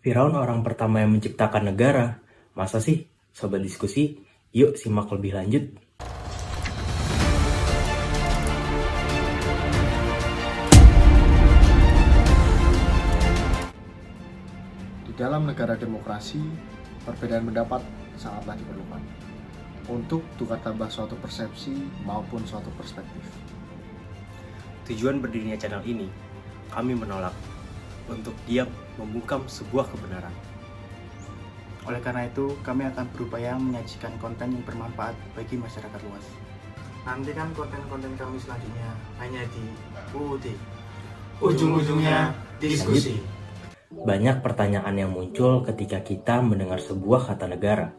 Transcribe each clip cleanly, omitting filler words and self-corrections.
Firaun orang pertama yang menciptakan negara. Masa sih? Sobat diskusi, yuk simak lebih lanjut. Di dalam negara demokrasi, perbedaan pendapat sangatlah diperlukan untuk tukar tambah suatu persepsi maupun suatu perspektif. Tujuan berdirinya channel ini, kami menolak untuk diam membungkam sebuah kebenaran. Oleh karena itu, kami akan berupaya menyajikan konten yang bermanfaat bagi masyarakat luas. Nantikan konten-konten kami selanjutnya hanya di UUD. Ujung-ujungnya diskusi. Banyak pertanyaan yang muncul ketika kita mendengar sebuah kata negara.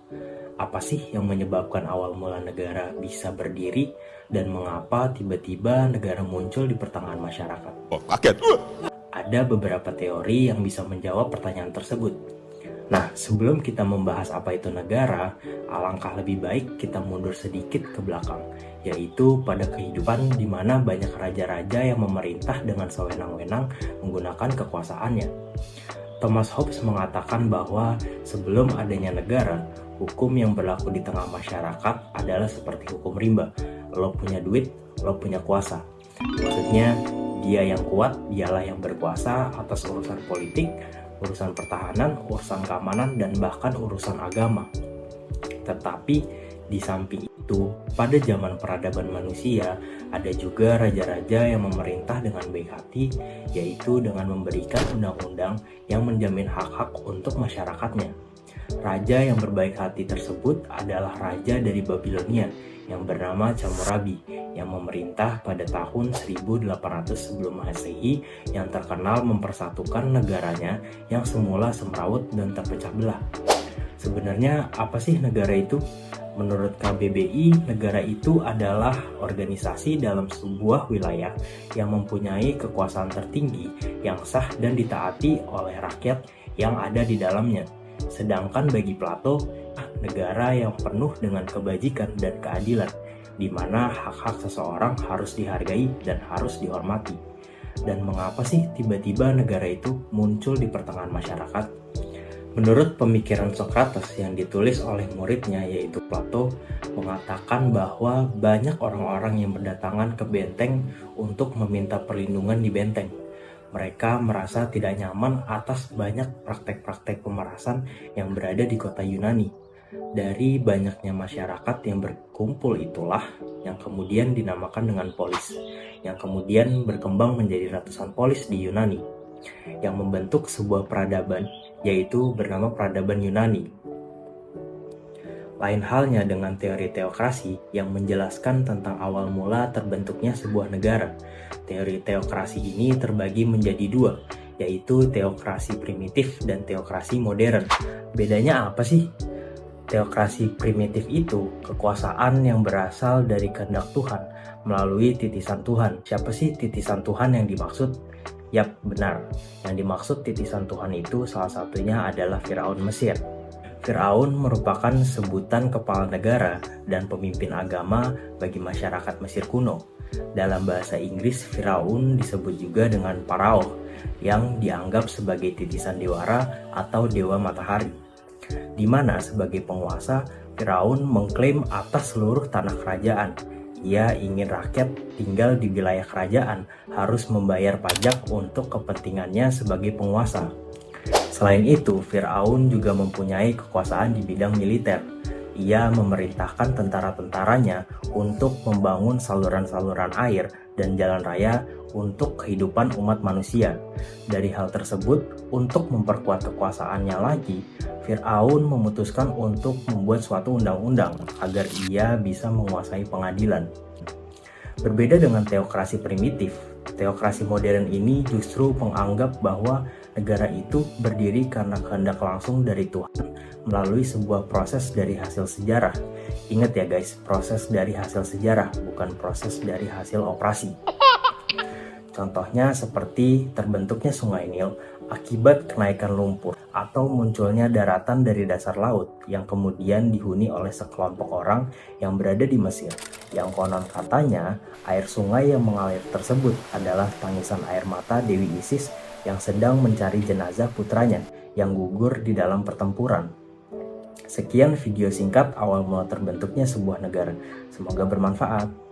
Apa sih yang menyebabkan awal mula negara bisa berdiri dan mengapa tiba-tiba negara muncul di pertengahan masyarakat? Kaget. Ada beberapa teori yang bisa menjawab pertanyaan tersebut. Nah, sebelum kita membahas apa itu negara, alangkah lebih baik kita mundur sedikit ke belakang, yaitu pada kehidupan di mana banyak raja-raja yang memerintah dengan sewenang-wenang menggunakan kekuasaannya. Thomas Hobbes mengatakan bahwa sebelum adanya negara, hukum yang berlaku di tengah masyarakat adalah seperti hukum rimba. Lo punya duit, lo punya kuasa. Maksudnya, dia yang kuat, dialah yang berkuasa atas urusan politik, urusan pertahanan, urusan keamanan, dan bahkan urusan agama. Tetapi di samping itu, pada zaman peradaban manusia, ada juga raja-raja yang memerintah dengan baik hati, yaitu dengan memberikan undang-undang yang menjamin hak-hak untuk masyarakatnya. Raja yang berbaik hati tersebut adalah raja dari Babilonia yang bernama Hammurabi yang memerintah pada tahun 1800 sebelum Masehi yang terkenal mempersatukan negaranya yang semula semrawut dan terpecah belah. Sebenarnya apa sih negara itu? Menurut KBBI, negara itu adalah organisasi dalam sebuah wilayah yang mempunyai kekuasaan tertinggi yang sah dan ditaati oleh rakyat yang ada di dalamnya. Sedangkan bagi Plato, negara yang penuh dengan kebajikan dan keadilan, di mana hak-hak seseorang harus dihargai dan harus dihormati. Dan mengapa sih tiba-tiba negara itu muncul di pertengahan masyarakat? Menurut pemikiran Socrates yang ditulis oleh muridnya yaitu Plato, mengatakan bahwa banyak orang-orang yang berdatangan ke benteng untuk meminta perlindungan di benteng. Mereka merasa tidak nyaman atas banyak praktek-praktek pemerasan yang berada di kota Yunani. Dari banyaknya masyarakat yang berkumpul itulah yang kemudian dinamakan dengan polis, yang kemudian berkembang menjadi ratusan polis di Yunani, yang membentuk sebuah peradaban, yaitu bernama peradaban Yunani. Lain halnya dengan teori teokrasi yang menjelaskan tentang awal mula terbentuknya sebuah negara. Teori teokrasi ini terbagi menjadi dua, yaitu teokrasi primitif dan teokrasi modern. Bedanya apa sih? Teokrasi primitif itu kekuasaan yang berasal dari kehendak Tuhan melalui titisan Tuhan. Siapa sih titisan Tuhan yang dimaksud? Yap, benar. Yang dimaksud titisan Tuhan itu salah satunya adalah Firaun Mesir. Firaun merupakan sebutan kepala negara dan pemimpin agama bagi masyarakat Mesir kuno. Dalam bahasa Inggris, Firaun disebut juga dengan Parao, yang dianggap sebagai titisan dewara atau dewa matahari. Di mana sebagai penguasa, Firaun mengklaim atas seluruh tanah kerajaan. Ia ingin rakyat tinggal di wilayah kerajaan harus membayar pajak untuk kepentingannya sebagai penguasa. Selain itu, Firaun juga mempunyai kekuasaan di bidang militer. Ia memerintahkan tentara-tentaranya untuk membangun saluran-saluran air dan jalan raya untuk kehidupan umat manusia. Dari hal tersebut, untuk memperkuat kekuasaannya lagi, Firaun memutuskan untuk membuat suatu undang-undang agar ia bisa menguasai pengadilan. Berbeda dengan teokrasi primitif, teokrasi modern ini justru menganggap bahwa negara itu berdiri karena kehendak langsung dari Tuhan melalui sebuah proses dari hasil sejarah. Ingat ya guys, proses dari hasil sejarah, bukan proses dari hasil operasi. Contohnya seperti terbentuknya Sungai Nil akibat kenaikan lumpur atau munculnya daratan dari dasar laut yang kemudian dihuni oleh sekelompok orang yang berada di Mesir, yang konon katanya air sungai yang mengalir tersebut adalah tangisan air mata Dewi Isis yang sedang mencari jenazah putranya yang gugur di dalam pertempuran. Sekian video singkat awal mula terbentuknya sebuah negara. Semoga bermanfaat.